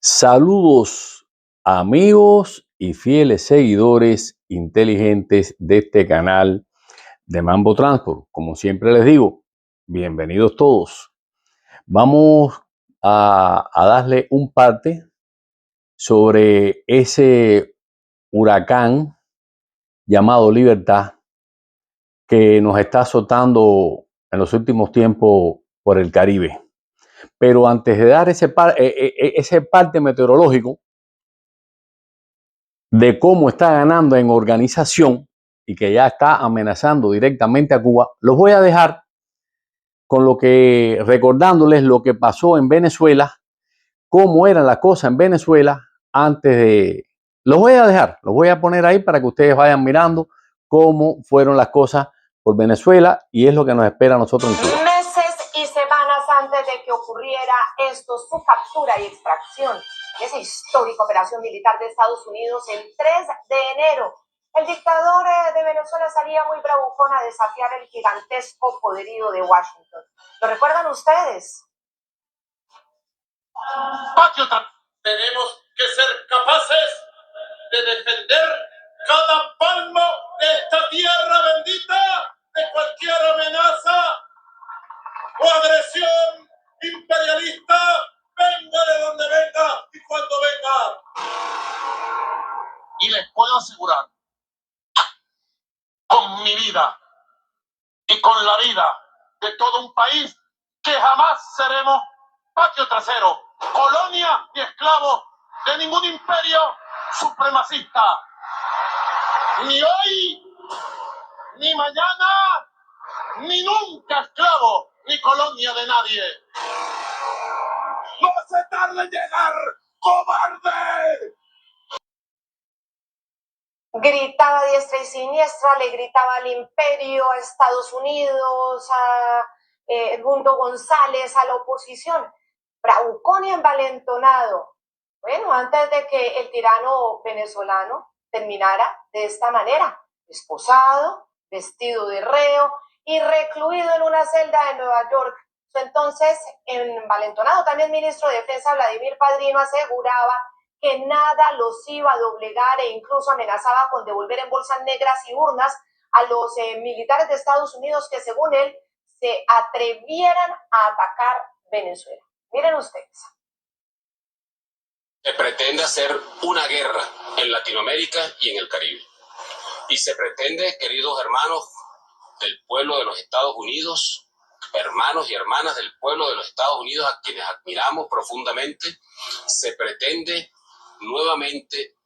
Saludos amigos y fieles seguidores inteligentes de este canal de Mambo Transport. Como siempre les digo, bienvenidos todos. Vamos a darle un parte sobre ese huracán llamado Libertad que nos está azotando en los últimos tiempos por el Caribe. Pero antes de dar ese parte meteorológico de cómo está ganando en organización y que ya está amenazando directamente a Cuba, los voy a dejar con recordándoles lo que pasó en Venezuela, cómo era la cosa en Venezuela antes de... Los voy a poner ahí para que ustedes vayan mirando cómo fueron las cosas por Venezuela y es lo que nos espera a nosotros en Cuba. Meses y semanas antes de que ocurriera su captura y extracción, esa histórica operación militar de Estados Unidos el 3 de enero, el dictador de Venezuela salía muy bravucón a desafiar el gigantesco poderío de Washington. ¿Lo recuerdan ustedes? Tenemos que ser capaces de defender cada palmo de esta tierra bendita de cualquier amenaza o agresión imperialista, venga de donde venga y cuando venga. Y les puedo asegurar, con mi vida y con la vida de todo un país, que jamás seremos patio trasero, colonia y esclavo de ningún imperio supremacista. Ni hoy, ni mañana, ni nunca esclavo, ni colonia de nadie. ¡No se tarde en llegar, cobarde! Gritaba a diestra y siniestra, le gritaba al imperio, a Estados Unidos, a Edmundo González, a la oposición. Bravucón y envalentonado. Bueno, antes de que el tirano venezolano terminara de esta manera, esposado, vestido de reo y recluido en una celda de Nueva York. Entonces, envalentonado también ministro de Defensa Vladimir Padrino aseguraba que nada los iba a doblegar e incluso amenazaba con devolver en bolsas negras y urnas a los militares de Estados Unidos que, según él, se atrevieran a atacar Venezuela. Miren ustedes. Se pretende hacer una guerra en Latinoamérica y en el Caribe. Y se pretende, queridos hermanos del pueblo de los Estados Unidos, hermanos y hermanas del pueblo de los Estados Unidos, a quienes admiramos profundamente, se pretende nuevamente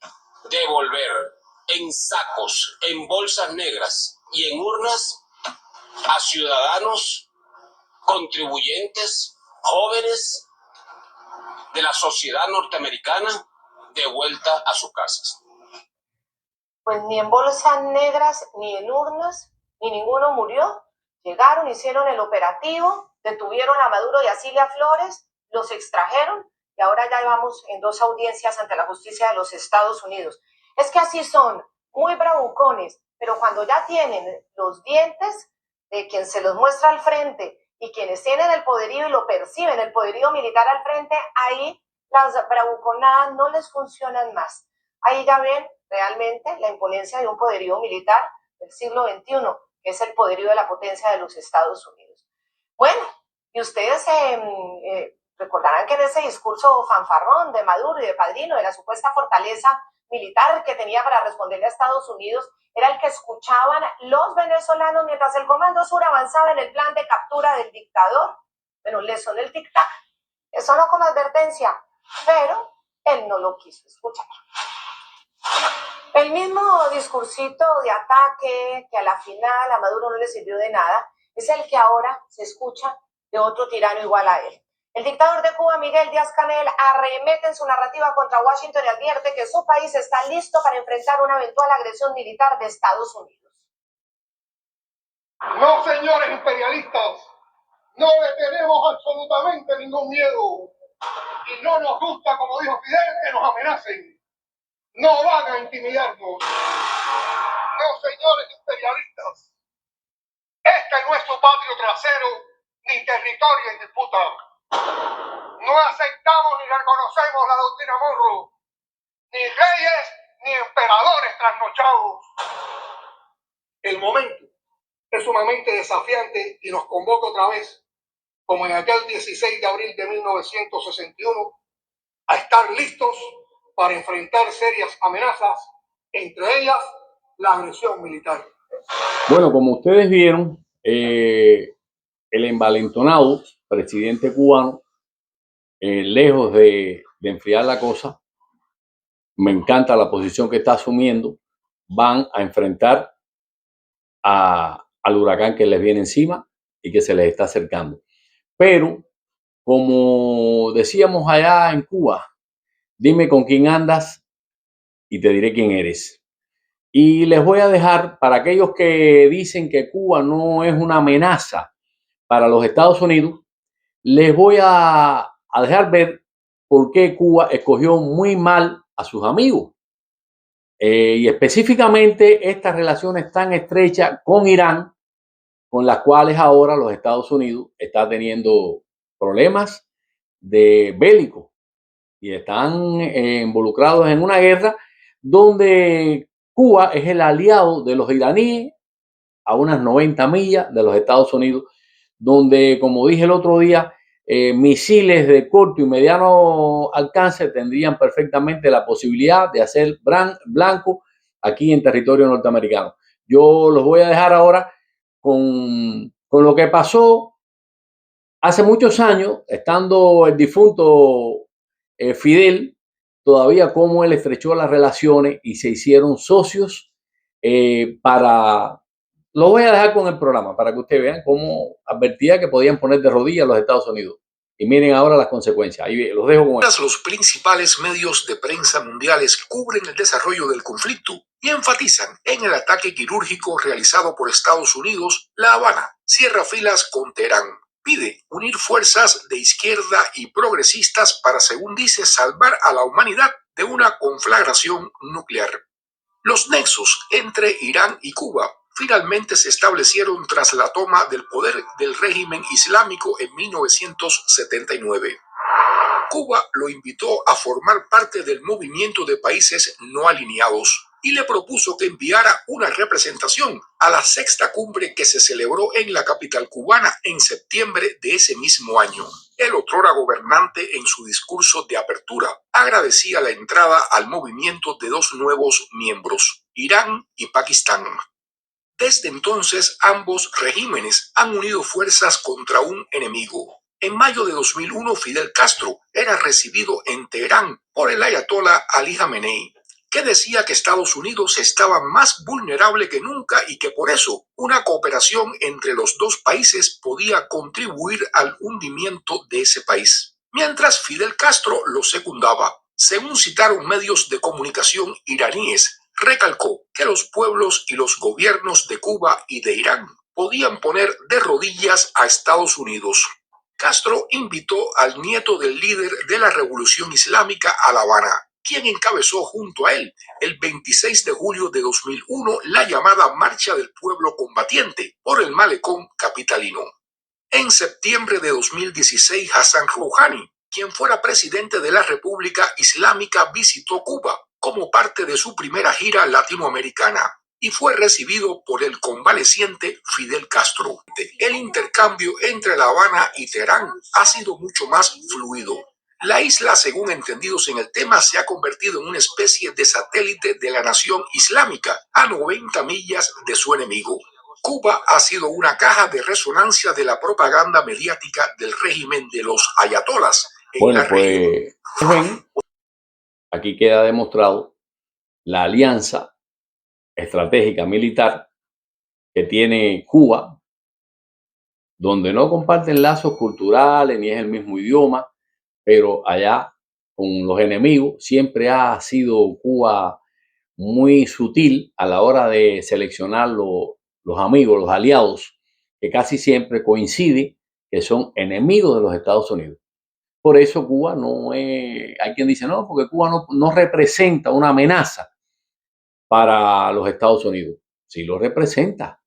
devolver en sacos, en bolsas negras y en urnas a ciudadanos, contribuyentes, jóvenes de la sociedad norteamericana de vuelta a sus casas. Pues ni en bolsas negras, ni en urnas, ni ninguno murió. Llegaron, hicieron el operativo, detuvieron a Maduro y a Cilia Flores, los extrajeron y ahora ya vamos en 2 audiencias ante la justicia de los Estados Unidos. Es que así son, muy bravucones, pero cuando ya tienen los dientes de quien se los muestra al frente y quienes tienen el poderío y lo perciben, el poderío militar al frente, ahí las bravuconadas no les funcionan más. Ahí ya ven realmente la imponencia de un poderío militar del siglo XXI, que es el poderío de la potencia de los Estados Unidos. Bueno, y ustedes recordarán que en ese discurso fanfarrón de Maduro y de Padrino, de la supuesta fortaleza militar que tenía para responderle a Estados Unidos, era el que escuchaban los venezolanos mientras el Comando Sur avanzaba en el plan de captura del dictador. Bueno, le sonó el tic-tac, le sonó como advertencia, pero él no lo quiso escuchar. El mismo discursito de ataque que a la final a Maduro no le sirvió de nada es el que ahora se escucha de otro tirano igual a él. El dictador de Cuba, Miguel Díaz-Canel, arremete en su narrativa contra Washington y advierte que su país está listo para enfrentar una eventual agresión militar de Estados Unidos. No, señores imperialistas, no le tenemos absolutamente ningún miedo. Y no nos gusta, como dijo Fidel, que nos amenacen. No van a intimidarnos. No, señores imperialistas. Este no es su patio trasero ni territorio en disputa. No aceptamos ni reconocemos la doctrina Monroe, ni reyes ni emperadores trasnochados. El momento es sumamente desafiante y nos convoca otra vez, como en aquel 16 de abril de 1961, a estar listos para enfrentar serias amenazas, entre ellas la agresión militar. Bueno, como ustedes vieron, el envalentonado presidente cubano, lejos de enfriar la cosa, me encanta la posición que está asumiendo. Van a enfrentar al huracán que les viene encima y que se les está acercando. Pero, como decíamos allá en Cuba, dime con quién andas y te diré quién eres. Y les voy a dejar, para aquellos que dicen que Cuba no es una amenaza para los Estados Unidos, les voy a dejar ver por qué Cuba escogió muy mal a sus amigos. Y específicamente estas relaciones tan estrechas con Irán, con las cuales ahora los Estados Unidos está teniendo problemas de bélicos y están involucrados en una guerra donde Cuba es el aliado de los iraníes a unas 90 millas de los Estados Unidos, donde, como dije el otro día, misiles de corto y mediano alcance tendrían perfectamente la posibilidad de hacer blanco aquí en territorio norteamericano. Yo los voy a dejar ahora con lo que pasó hace muchos años, estando el difunto Fidel, todavía cómo él estrechó las relaciones y se hicieron socios para... Lo voy a dejar con el programa para que ustedes vean cómo advertía que podían poner de rodillas a los Estados Unidos. Y miren ahora las consecuencias. Ahí los dejo con eso. Los principales medios de prensa mundiales cubren el desarrollo del conflicto y enfatizan en el ataque quirúrgico realizado por Estados Unidos. La Habana cierra filas con Teherán. Pide unir fuerzas de izquierda y progresistas para, según dice, salvar a la humanidad de una conflagración nuclear. Los nexos entre Irán y Cuba finalmente se establecieron tras la toma del poder del régimen islámico en 1979. Cuba lo invitó a formar parte del movimiento de países no alineados y le propuso que enviara una representación a la sexta cumbre que se celebró en la capital cubana en septiembre de ese mismo año. El otrora gobernante, en su discurso de apertura, agradecía la entrada al movimiento de dos nuevos miembros, Irán y Pakistán. Desde entonces, ambos regímenes han unido fuerzas contra un enemigo. En mayo de 2001, Fidel Castro era recibido en Teherán por el ayatolá Ali Jamenei, que decía que Estados Unidos estaba más vulnerable que nunca y que por eso una cooperación entre los dos países podía contribuir al hundimiento de ese país. Mientras Fidel Castro lo secundaba, según citaron medios de comunicación iraníes, recalcó que los pueblos y los gobiernos de Cuba y de Irán podían poner de rodillas a Estados Unidos. Castro invitó al nieto del líder de la Revolución Islámica a La Habana, quien encabezó junto a él el 26 de julio de 2001 la llamada Marcha del Pueblo Combatiente por el Malecón capitalino. En septiembre de 2016, Hassan Rouhani, quien fuera presidente de la República Islámica, visitó Cuba como parte de su primera gira latinoamericana y fue recibido por el convaleciente Fidel Castro. El intercambio entre La Habana y Teherán ha sido mucho más fluido. La isla, según entendidos en el tema, se ha convertido en una especie de satélite de la nación islámica a 90 millas de su enemigo. Cuba ha sido una caja de resonancia de la propaganda mediática del régimen de los ayatolas. Bueno, pues aquí queda demostrado la alianza estratégica militar que tiene Cuba, donde no comparten lazos culturales ni es el mismo idioma, pero allá con los enemigos siempre ha sido Cuba muy sutil a la hora de seleccionar los amigos, los aliados, que casi siempre coincide que son enemigos de los Estados Unidos. Por eso Cuba no es, hay quien dice no, porque Cuba no representa una amenaza para los Estados Unidos. Sí lo representa.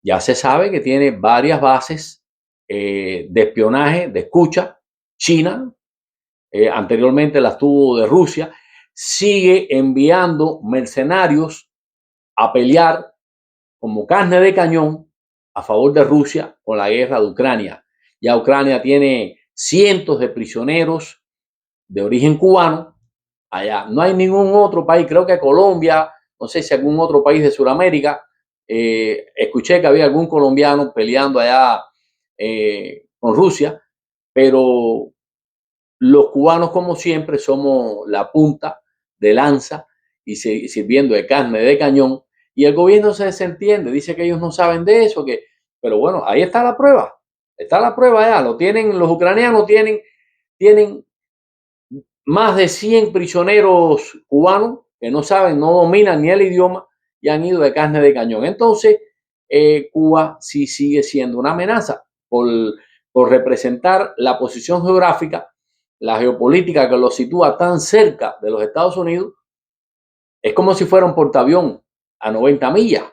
Ya se sabe que tiene varias bases de espionaje, de escucha. China anteriormente las tuvo de Rusia, sigue enviando mercenarios a pelear como carne de cañón a favor de Rusia con la guerra de Ucrania. Ya Ucrania tiene cientos de prisioneros de origen cubano allá. No hay ningún otro país, creo que Colombia, no sé si algún otro país de Sudamérica. Escuché que había algún colombiano peleando allá con Rusia, pero los cubanos, como siempre, somos la punta de lanza y sirviendo de carne de cañón. Y el gobierno se desentiende, dice que ellos no saben de eso, pero bueno, ahí está la prueba. Está la prueba ya, lo tienen, los ucranianos tienen más de 100 prisioneros cubanos que no saben, no dominan ni el idioma y han ido de carne de cañón. Entonces, Cuba sí sigue siendo una amenaza por representar la posición geográfica, la geopolítica que lo sitúa tan cerca de los Estados Unidos. Es como si fuera un portaavión a 90 millas.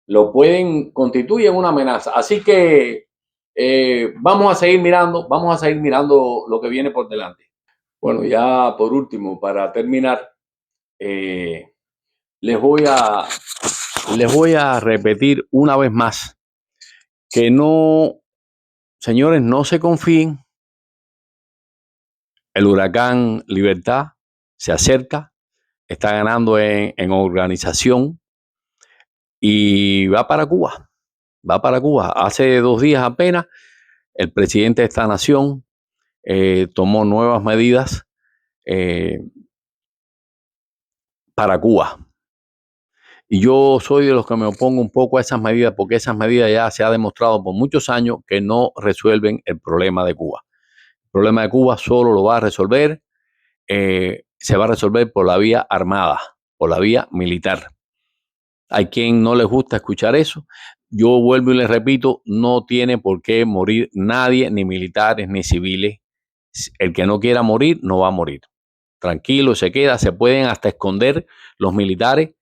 Lo constituyen una amenaza. Así que vamos a seguir mirando lo que viene por delante. Bueno, ya por último, para terminar, les voy a repetir una vez más que no, señores, no se confíen. El huracán Libertad se acerca, está ganando en organización y va para Cuba. Va para Cuba. Hace 2 días apenas, el presidente de esta nación tomó nuevas medidas para Cuba. Y yo soy de los que me opongo un poco a esas medidas, porque esas medidas ya se ha demostrado por muchos años que no resuelven el problema de Cuba. El problema de Cuba solo lo va a resolver, se va a resolver por la vía armada, por la vía militar. Hay quien no les gusta escuchar eso. Yo vuelvo y les repito, no tiene por qué morir nadie, ni militares, ni civiles. El que no quiera morir, no va a morir. Tranquilo, se queda, se pueden hasta esconder los militares.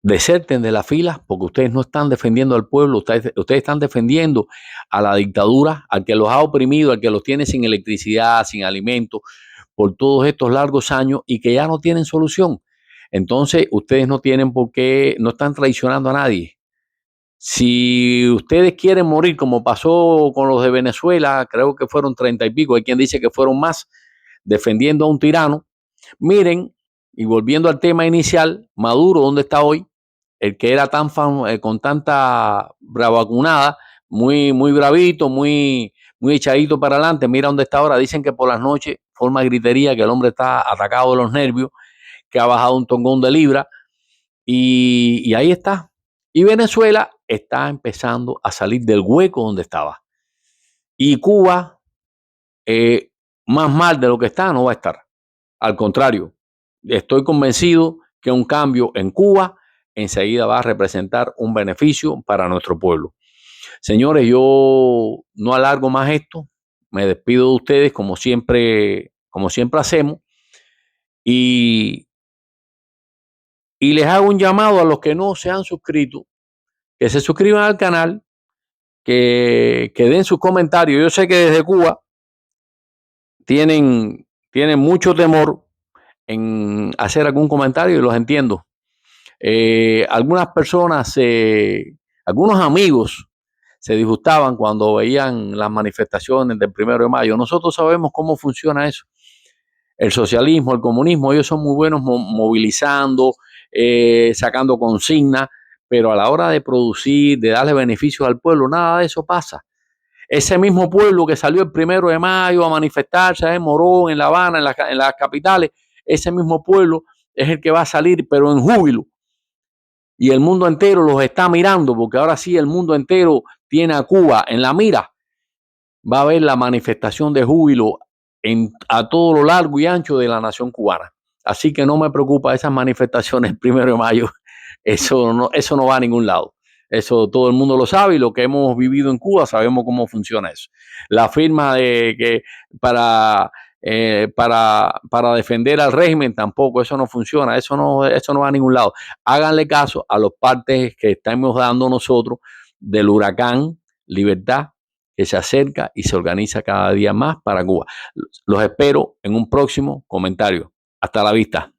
Deserten de las filas porque ustedes no están defendiendo al pueblo, ustedes están defendiendo a la dictadura, al que los ha oprimido, al que los tiene sin electricidad, sin alimento, por todos estos largos años y que ya no tienen solución. Entonces, ustedes no tienen por qué, no están traicionando a nadie. Si ustedes quieren morir, como pasó con los de Venezuela, creo que fueron 30 y pico, hay quien dice que fueron más, defendiendo a un tirano. Miren, y volviendo al tema inicial, Maduro, ¿dónde está hoy? El que era tan con tanta bravacunada, muy bravito, muy echadito para adelante, mira dónde está ahora. Dicen que por las noches forma gritería, que el hombre está atacado de los nervios, que ha bajado un tongón de libra, y ahí está. Y Venezuela está empezando a salir del hueco donde estaba. Y Cuba, más mal de lo que está, no va a estar. Al contrario, estoy convencido que un cambio en Cuba enseguida va a representar un beneficio para nuestro pueblo. Señores, yo no alargo más esto. Me despido de ustedes como siempre hacemos. Y les hago un llamado a los que no se han suscrito, que se suscriban al canal, que den sus comentarios. Yo sé que desde Cuba tienen mucho temor en hacer algún comentario y los entiendo. Algunas personas, algunos amigos se disgustaban cuando veían las manifestaciones del 1 de mayo. Nosotros sabemos cómo funciona eso. El socialismo, el comunismo, ellos son muy buenos movilizando, sacando consignas, pero a la hora de producir, de darle beneficios al pueblo, nada de eso pasa. Ese mismo pueblo que salió el 1 de mayo a manifestarse en Morón, en La Habana, en las capitales, ese mismo pueblo es el que va a salir, pero en júbilo. Y el mundo entero los está mirando, porque ahora sí el mundo entero tiene a Cuba en la mira. Va a haber la manifestación de júbilo a todo lo largo y ancho de la nación cubana. Así que no me preocupa esas manifestaciones el 1 de mayo. Eso no va a ningún lado. Eso todo el mundo lo sabe y lo que hemos vivido en Cuba sabemos cómo funciona eso. La firma de que para defender al régimen tampoco, eso no funciona, eso no va a ningún lado. Háganle caso a los partes que estamos dando nosotros del huracán Libertad, que se acerca y se organiza cada día más para Cuba. Los espero en un próximo comentario. Hasta la vista.